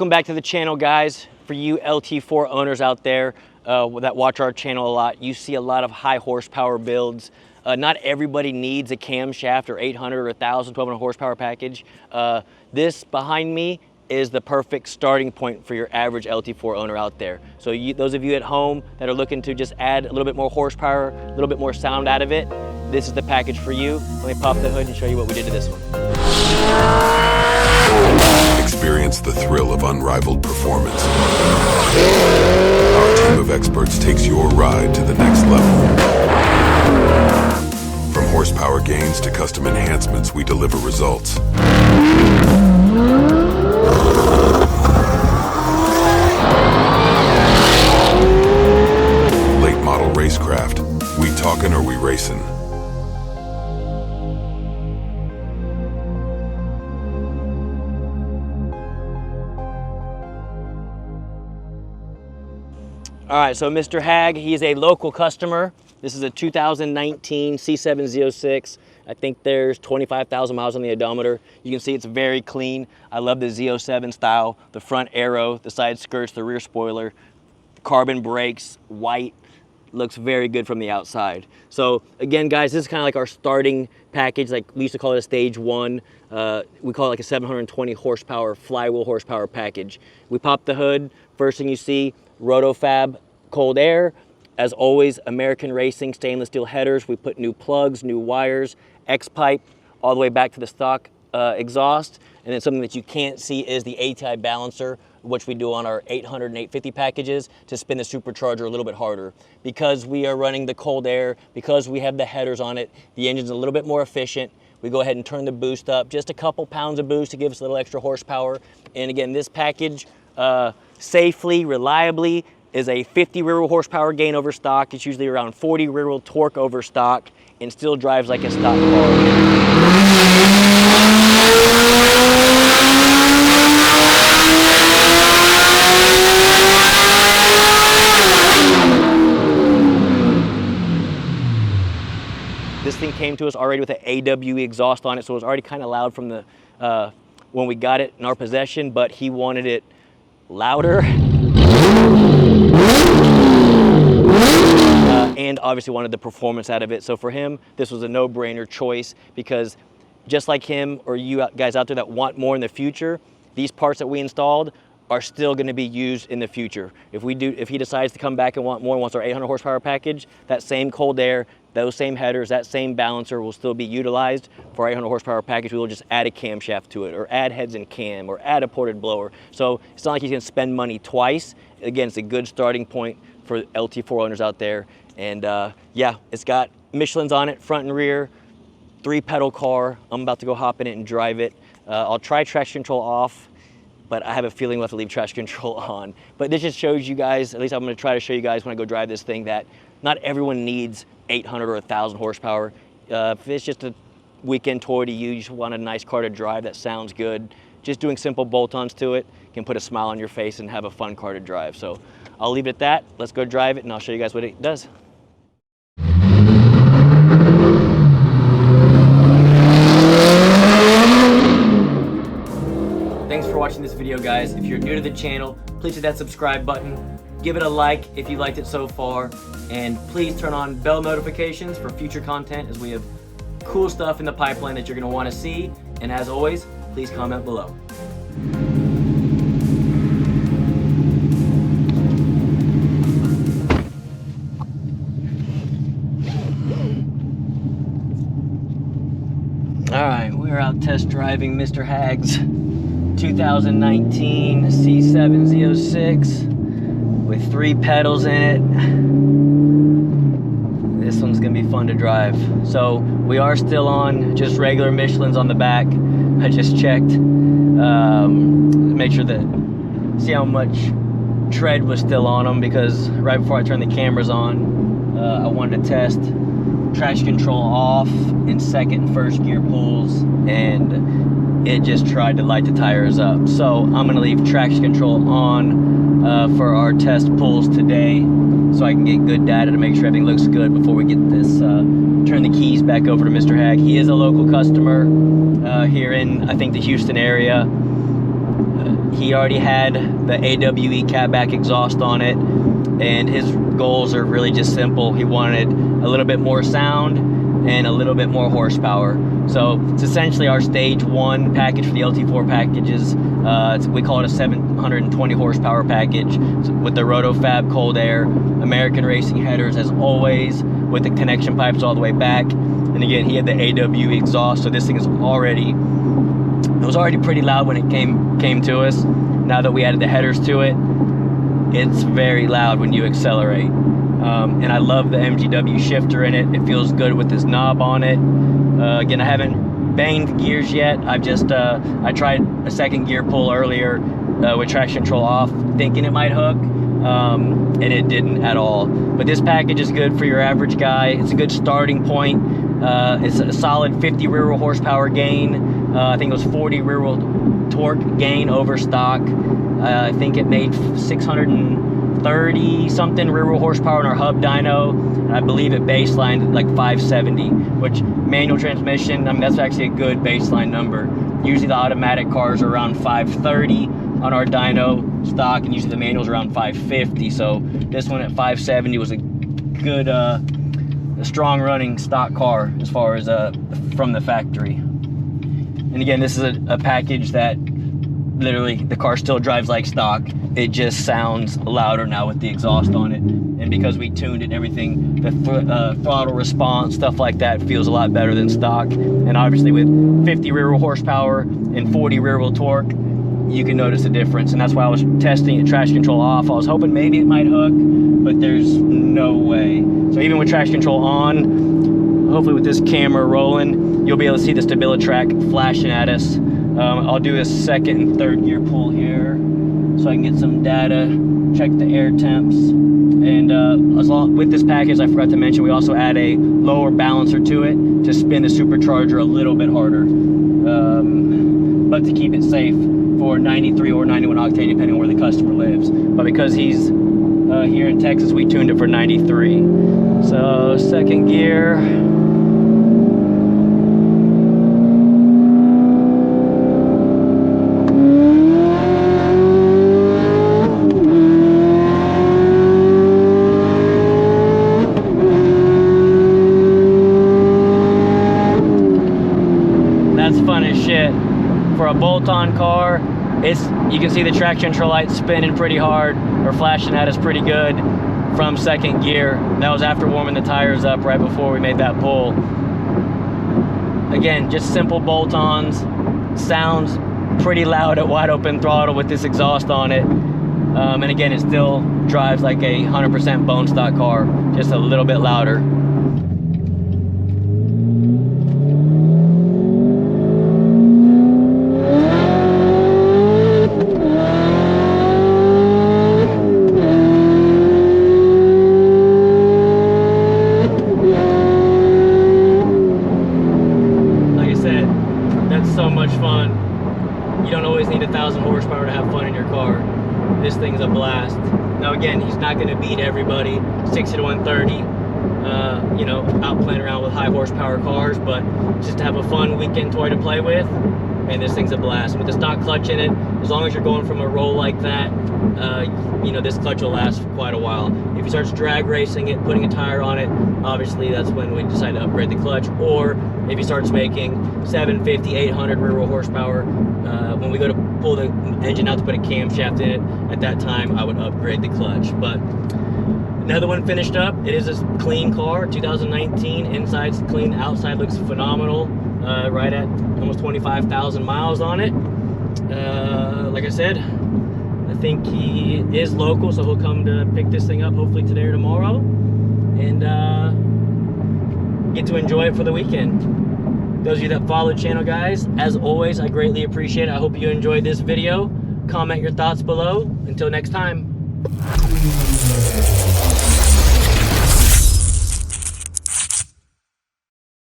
Welcome back to the channel, guys. For you LT4 owners out there that watch our channel a lot, you see a lot of high horsepower builds. Not everybody needs a camshaft or 800 or 1,000, 1,200 horsepower package. This behind me is the perfect starting point for your average LT4 owner out there. So those of you at home that are looking to just add a little bit more horsepower, a little bit more sound out of it, this is the package for you. Let me pop the hood and show you what we did to this one. Experience the thrill of unrivaled performance. Our team of experts takes your ride to the next level. From horsepower gains to custom enhancements, we deliver results. Late model racecraft. We talkin' or we racing? All right, so Mr. Hag, he's a local customer. This is a 2019 C7 Z06. I think there's 25,000 miles on the odometer. You can see it's very clean. I love the Z07 style, the front arrow, the side skirts, the rear spoiler, carbon brakes, white, looks very good from the outside. So again, guys, this is kind of like our starting package. Like we used to call it a stage one. We call it like a 720 horsepower flywheel horsepower package. We pop the hood. First thing you see, Roto-Fab Cold Air. As always, American Racing stainless steel headers. We put new plugs, new wires, X-pipe, all the way back to the stock exhaust. And then something that you can't see is the ATI Balancer, which we do on our 800 and 850 packages to spin the supercharger a little bit harder. Because we are running the cold air, because we have the headers on it, the engine's a little bit more efficient. We go ahead and turn the boost up, just a couple pounds of boost to give us a little extra horsepower. And again, this package, safely, reliably, is a 50 rear wheel horsepower gain over stock. It's usually around 40 rear wheel torque over stock and still drives like a stock car. This thing came to us already with an AWE exhaust on it, so it was already kind of loud from the when we got it in our possession, but he wanted it louder. And obviously wanted the performance out of it. So for him, this was a no-brainer choice because just like him or you guys out there that want more in the future, these parts that we installed are still going to be used in the future. If he decides to come back and want more and wants our 800 horsepower package, that same cold air, those same headers, that same balancer will still be utilized for our 800 horsepower package. We will just add a camshaft to it or add heads and cam or add a ported blower. So it's not like he's going to spend money twice. Again, it's a good starting point for LT4 owners out there. And yeah, it's got Michelin's on it, front and rear, 3-pedal car. I'm about to go hop in it and drive it. I'll try traction control off, but I have a feeling we'll have to leave traction control on. But this just shows you guys, at least I'm gonna try to show you guys when I go drive this thing, that not everyone needs 800 or 1,000 horsepower. If it's just a weekend toy to you just want a nice car to drive that sounds good, just doing simple bolt-ons to it can put a smile on your face and have a fun car to drive. So I'll leave it at that. Let's go drive it and I'll show you guys what it does. Thanks for watching this video, guys. If you're new to the channel, please hit that subscribe button. Give it a like if you liked it so far. And please turn on bell notifications for future content as we have cool stuff in the pipeline that you're gonna wanna see. And as always, please comment below. All right, we're out test driving Mr. Hag's 2019 C7 Z06 with 3 pedals in it. This one's gonna be fun to drive. So we are still on just regular Michelin's on the back. I just checked, make sure that, see how much tread was still on them, because right before I turned the cameras on, I wanted to test traction control off in second and first gear pulls, and it just tried to light the tires up. So I'm gonna leave traction control on for our test pulls today, so I can get good data to make sure everything looks good before we get this, turn the keys back over to Mr. Hag. He is a local customer here in, I think, the Houston area. He already had the AWE catback exhaust on it, and his goals are really just simple. He wanted a little bit more sound and a little bit more horsepower. So it's essentially our stage 1 package for the LT4 packages. We call it a 720 horsepower package with the Roto-Fab Cold Air, American Racing headers as always, with the connection pipes all the way back. And again, he had the AWE exhaust, so this thing is already, it was already pretty loud when it came to us. Now that we added the headers to it, it's very loud when you accelerate. And I love the MGW shifter in it. It feels good with this knob on it. Again, I haven't banged the gears yet. I've just, I tried a second gear pull earlier with traction control off, thinking it might hook, and it didn't at all. But this package is good for your average guy. It's a good starting point. It's a solid 50 rear wheel horsepower gain. I think it was 40 rear wheel torque gain over stock. I think it made 630 something rear wheel horsepower in our hub dyno, and I believe it baselined like 570, which manual transmission, I mean, that's actually a good baseline number. Usually the automatic cars are around 530 on our dyno stock, and usually the manual's around 550. So this one at 570 was a good, a strong running stock car as far as from the factory. And again, this is a package that literally the car still drives like stock. It just sounds louder now with the exhaust on it, and because we tuned it, everything, the throttle response, stuff like that, feels a lot better than stock. And obviously with 50 rear wheel horsepower and 40 rear wheel torque, you can notice a difference. And that's why I was testing it traction control off. I was hoping maybe it might hook, but there's no way. So even with traction control on, hopefully with this camera rolling, you'll be able to see the StabiliTrak flashing at us. I'll do a second and third gear pull here so I can get some data, check the air temps. And with this package, I forgot to mention, we also add a lower balancer to it to spin the supercharger a little bit harder, but to keep it safe for 93 or 91 octane, depending on where the customer lives. But because he's here in Texas, we tuned it for 93. So second gear. For a bolt-on car, you can see the traction control light spinning pretty hard, or flashing at us pretty good from second gear. That was after warming the tires up right before we made that pull. Again, just simple bolt-ons. Sounds pretty loud at wide open throttle with this exhaust on it. And again, it still drives like a 100% bone stock car, just a little bit louder. So much fun. You don't always need 1,000 horsepower to have fun in your car. This thing's a blast. Now again, he's not going to beat everybody 60 to 130, you know, out playing around with high horsepower cars, but just to have a fun weekend toy to play with, and this thing's a blast. With the stock clutch in it, as long as you're going from a roll like that, you know, this clutch will last for quite a while. If he starts drag racing it, putting a tire on it, obviously that's when we decide to upgrade the clutch. Or if he starts making 750, 800 rear wheel horsepower, when we go to pull the engine out to put a camshaft in it, at that time I would upgrade the clutch. But another one finished up. It is a clean car, 2019. Inside's clean, outside looks phenomenal. Right at almost 25,000 miles on it. Like I said, I think he is local, so he'll come to pick this thing up hopefully today or tomorrow, and get to enjoy it for the weekend. Those of you that follow the channel, guys, as always, I greatly appreciate it. I hope you enjoyed this video. Comment your thoughts below. Until next time.